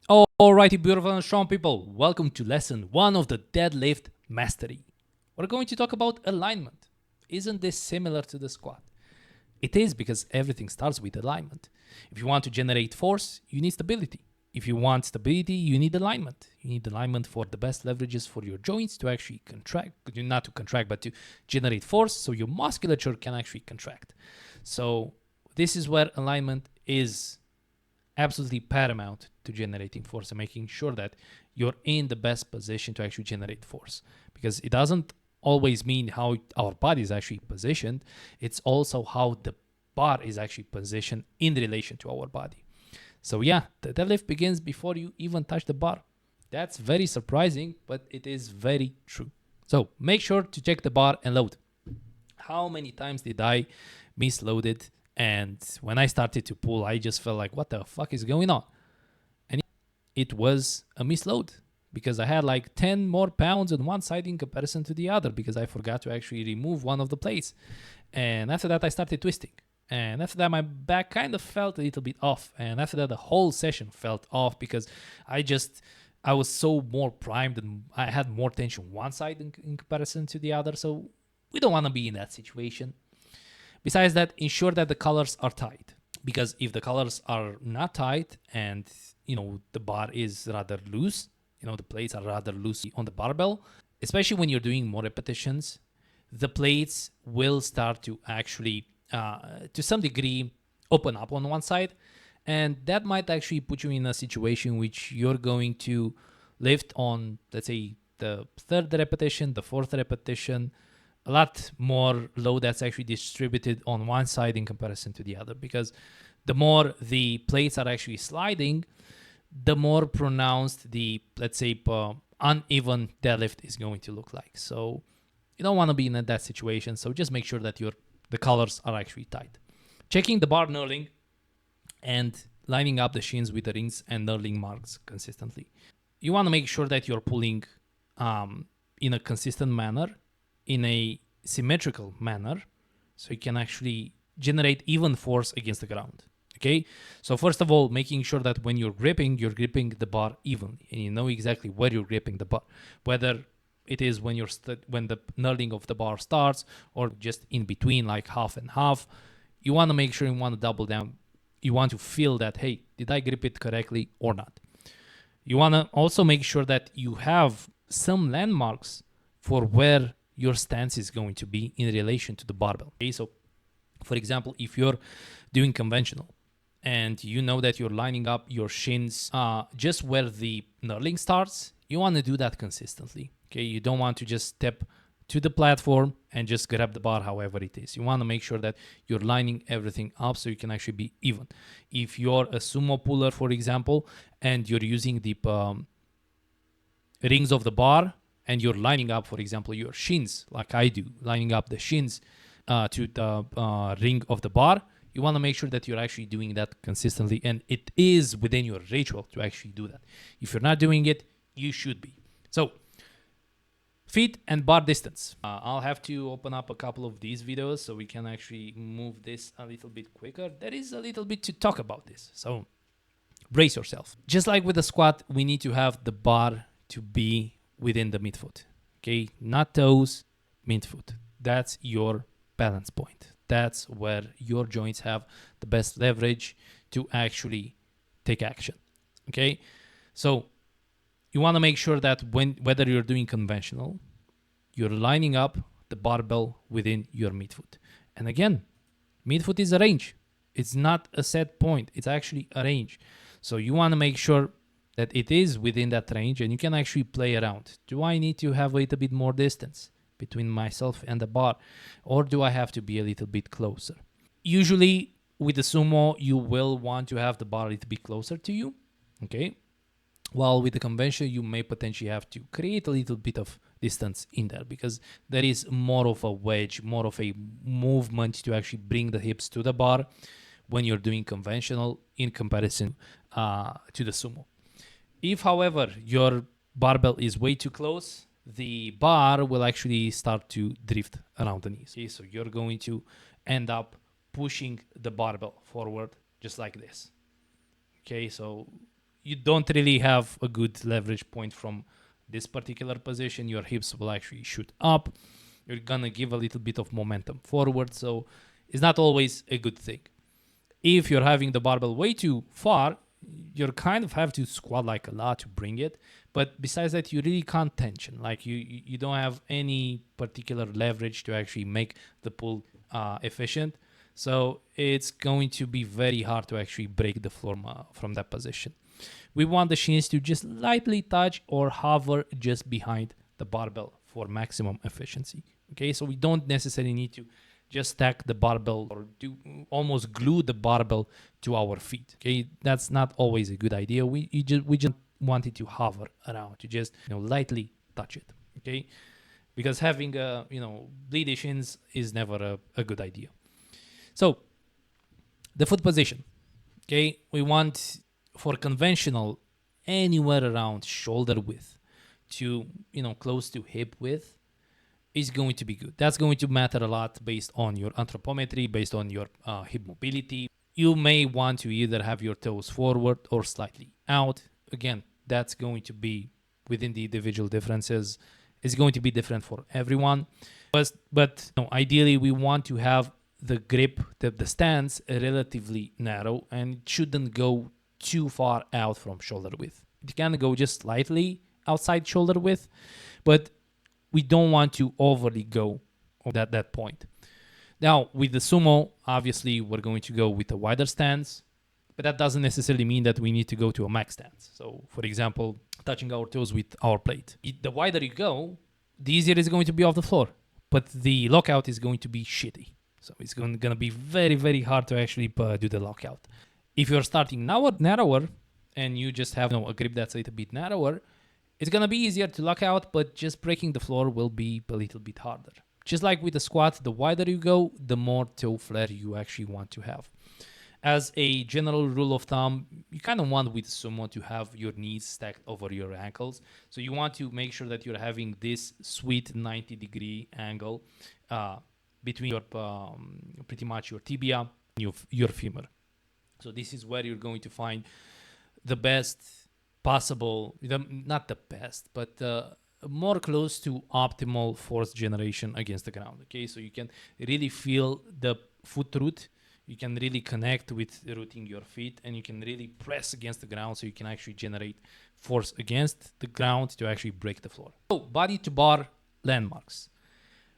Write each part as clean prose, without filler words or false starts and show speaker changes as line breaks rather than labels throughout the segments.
Alrighty, beautiful and strong people, welcome to lesson 1 of the deadlift mastery. We're going to talk about alignment. Isn't this similar to the squat? It is, because everything starts with alignment. If you want to generate force, you need stability. If you want stability, you need alignment. You need alignment for the best leverages for your joints to actually contract, not to contract, but to generate force so your musculature can actually contract. So this is where alignment is absolutely paramount to generating force and making sure that you're in the best position to actually generate force, because it doesn't always mean how our body is actually positioned. It's also how the bar is actually positioned in relation to our body. So yeah, the deadlift begins before you even touch the bar. That's very surprising, but it is very true. So make sure to check the bar and load. How many times did I misload it? And when I started to pull, I just felt like, what the fuck is going on? And it was a misload, because I had like 10 more pounds on one side in comparison to the other, because I forgot to actually remove one of the plates. And after that, I started twisting. And after that, my back kind of felt a little bit off. And after that, the whole session felt off, because I was so more primed and I had more tension one side in comparison to the other. So we don't want to be in that situation. Besides that, ensure that the colors are tight, because if the colors are not tight and the bar is rather loose, the plates are rather loose on the barbell, especially when you're doing more repetitions, the plates will start to actually to some degree open up on one side, and that might actually put you in a situation which you're going to lift on, let's say, the third repetition, the fourth repetition, a lot more load that's actually distributed on one side in comparison to the other, because the more the plates are actually sliding, the more pronounced the, let's say, uneven deadlift is going to look like. So you don't want to be in that situation. So just make sure that the colors are actually tight. Checking the bar knurling and lining up the shins with the rings and knurling marks consistently. You want to make sure that you're pulling in a consistent manner, in a symmetrical manner, so you can actually generate even force against the ground. Okay, so first of all, making sure that when you're gripping the bar evenly, and you know exactly where you're gripping the bar, whether it is when when the knurling of the bar starts, or just in between, like half and half. You want to make sure, you want to double down. You want to feel that, hey, did I grip it correctly or not? You want to also make sure that you have some landmarks for where your stance is going to be in relation to the barbell. Okay, so for example, if you're doing conventional and you know that you're lining up your shins just where the knurling starts, you want to do that consistently. Okay, you don't want to just step to the platform and just grab the bar however it is. You want to make sure that you're lining everything up so you can actually be even. If you're a sumo puller, for example, and you're using the rings of the bar, and you're lining up, for example, your shins, like I do, lining up the shins to the ring of the bar, you want to make sure that you're actually doing that consistently, and it is within your ritual to actually do that. If you're not doing it, you should be. So, feet and bar distance. I'll have to open up a couple of these videos so we can actually move this a little bit quicker. There is a little bit to talk about this, so brace yourself. Just like with the squat, we need to have the bar to be within the midfoot. Okay, not toes, midfoot. That's your balance point. That's where your joints have the best leverage to actually take action. Okay, so you want to make sure that whether you're doing conventional, you're lining up the barbell within your midfoot. And again, midfoot is a range. It's not a set point. It's actually a range. So you want to make sure that it is within that range, and you can actually play around. Do I need to have a little bit more distance between myself and the bar, or do I have to be a little bit closer? Usually with the sumo, you will want to have the bar a little bit closer to you, okay? While with the convention, you may potentially have to create a little bit of distance in there, because there is more of a wedge, more of a movement to actually bring the hips to the bar when you're doing conventional in comparison to the sumo. If, however, your barbell is way too close, the bar will actually start to drift around the knees. Okay, so you're going to end up pushing the barbell forward just like this. Okay, so you don't really have a good leverage point from this particular position. Your hips will actually shoot up. You're gonna give a little bit of momentum forward, so it's not always a good thing. If you're having the barbell way too far, you kind of have to squat like a lot to bring it. But besides that, you really can't tension. Like you don't have any particular leverage to actually make the pull efficient. So it's going to be very hard to actually break the floor from that position. We want the shins to just lightly touch or hover just behind the barbell for maximum efficiency. Okay, so we don't necessarily need to just stack the barbell or do almost glue the barbell to our feet. Okay, that's not always a good idea. We just want it to hover around, to just lightly touch it. Okay, because having bleedy shins is never a good idea. So the foot position. Okay, we want for conventional anywhere around shoulder width to close to hip width is going to be good. That's going to matter a lot based on your anthropometry, based on your hip mobility. You may want to either have your toes forward or slightly out. Again, that's going to be within the individual differences. It's going to be different for everyone. But ideally, we want to have the grip, the stance relatively narrow, and it shouldn't go too far out from shoulder width. It can go just slightly outside shoulder width, but we don't want to overly go at that point. Now, with the sumo, obviously, we're going to go with a wider stance, but that doesn't necessarily mean that we need to go to a max stance. So, for example, touching our toes with our plate. The wider you go, the easier it's going to be off the floor, but the lockout is going to be shitty. So it's going to be very, very hard to actually do the lockout. If you're starting narrower and you just have a grip that's a little bit narrower, it's going to be easier to lock out, but just breaking the floor will be a little bit harder. Just like with the squat, the wider you go, the more toe flare you actually want to have. As a general rule of thumb, you kind of want with sumo to have your knees stacked over your ankles. So you want to make sure that you're having this sweet 90-degree angle between your pretty much your tibia and your femur. So this is where you're going to find the best possible, not the best, but more close to optimal force generation against the ground. Okay, so you can really feel the foot root. You can really connect with rooting your feet, and you can really press against the ground, so you can actually generate force against the ground to actually break the floor. So body to bar landmarks.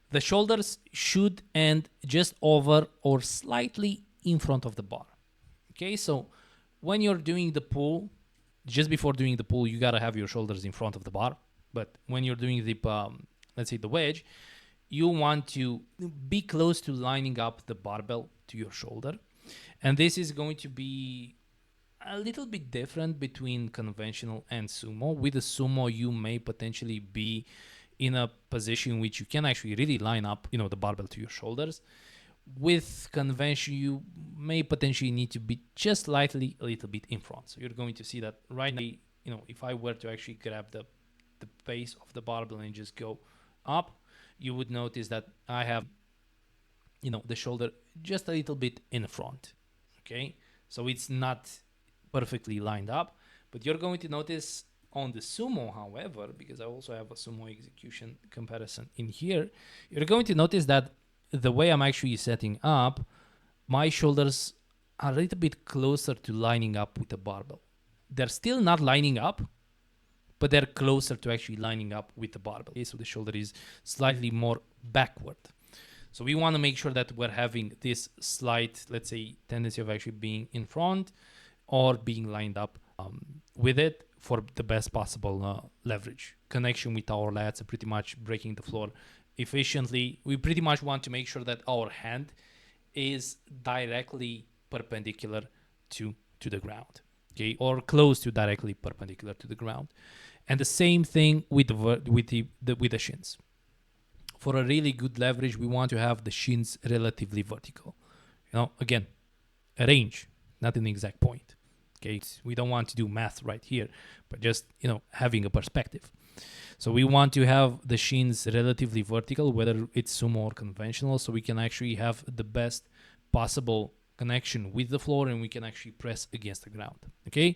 The shoulders should end just over or slightly in front of the bar. Okay, so when you're doing the pull, just before doing the pull, you gotta have your shoulders in front of the bar. But when you're doing the, let's say the wedge, you want to be close to lining up the barbell to your shoulder. And this is going to be a little bit different between conventional and sumo. With the sumo, you may potentially be in a position in which you can actually really line up, the barbell to your shoulders. With convention, you may potentially need to be just slightly a little bit in front. So you're going to see that right now, if I were to actually grab the base of the barbell and just go up, you would notice that I have, the shoulder just a little bit in front. Okay, so it's not perfectly lined up, but you're going to notice on the sumo, however, because I also have a sumo execution comparison in here, you're going to notice that the way I'm actually setting up, my shoulders are a little bit closer to lining up with the barbell. They're still not lining up, but they're closer to actually lining up with the barbell. Okay, so the shoulder is slightly more backward. So we want to make sure that we're having this slight, let's say, tendency of actually being in front or being lined up with it for the best possible leverage. Connection with our lats and pretty much breaking the floor efficiently. We pretty much want to make sure that our hand is directly perpendicular to the ground, okay, or close to directly perpendicular to the ground. And the same thing with the shins. For a really good leverage, we want to have the shins relatively vertical. Again, a range, not an exact point. Okay, we don't want to do math right here, but just having a perspective. So we want to have the shins relatively vertical, whether it's sumo or conventional, so we can actually have the best possible connection with the floor and we can actually press against the ground. Okay,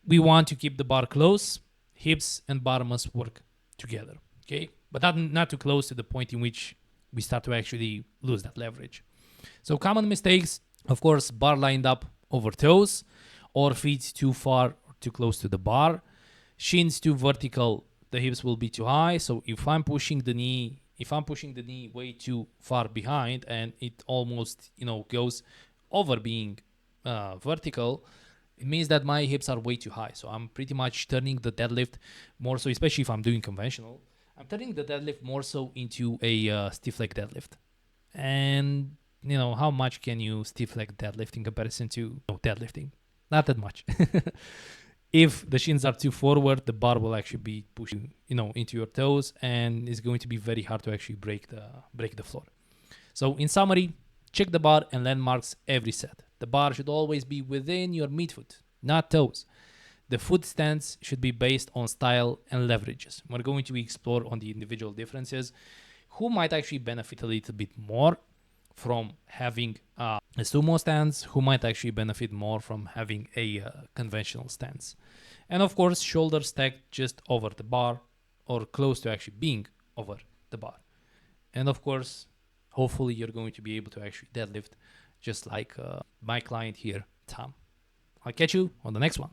we want to keep the bar close. Hips and bar must work together, okay? But not too close to the point in which we start to actually lose that leverage. So common mistakes, of course, bar lined up over toes, or feet too far or too close to the bar. Shins too vertical, the hips will be too high. So if I'm pushing the knee way too far behind and it almost, goes over being vertical, it means that my hips are way too high. So I'm pretty much turning the deadlift more so, especially if I'm doing conventional, I'm turning the deadlift more so into a stiff leg deadlift. And how much can you stiff leg deadlift in comparison to deadlifting? Not that much. If the shins are too forward, the bar will actually be pushing, into your toes, and it's going to be very hard to actually break the floor. So in summary, check the bar and landmarks every set. The bar should always be within your midfoot, not toes. The foot stance should be based on style and leverages. We're going to explore on the individual differences, who might actually benefit a little bit more from having a sumo stance, who might actually benefit more from having a conventional stance. And of course, shoulders stacked just over the bar or close to actually being over the bar. And of course, hopefully you're going to be able to actually deadlift just like my client here, Tom. I'll catch you on the next one.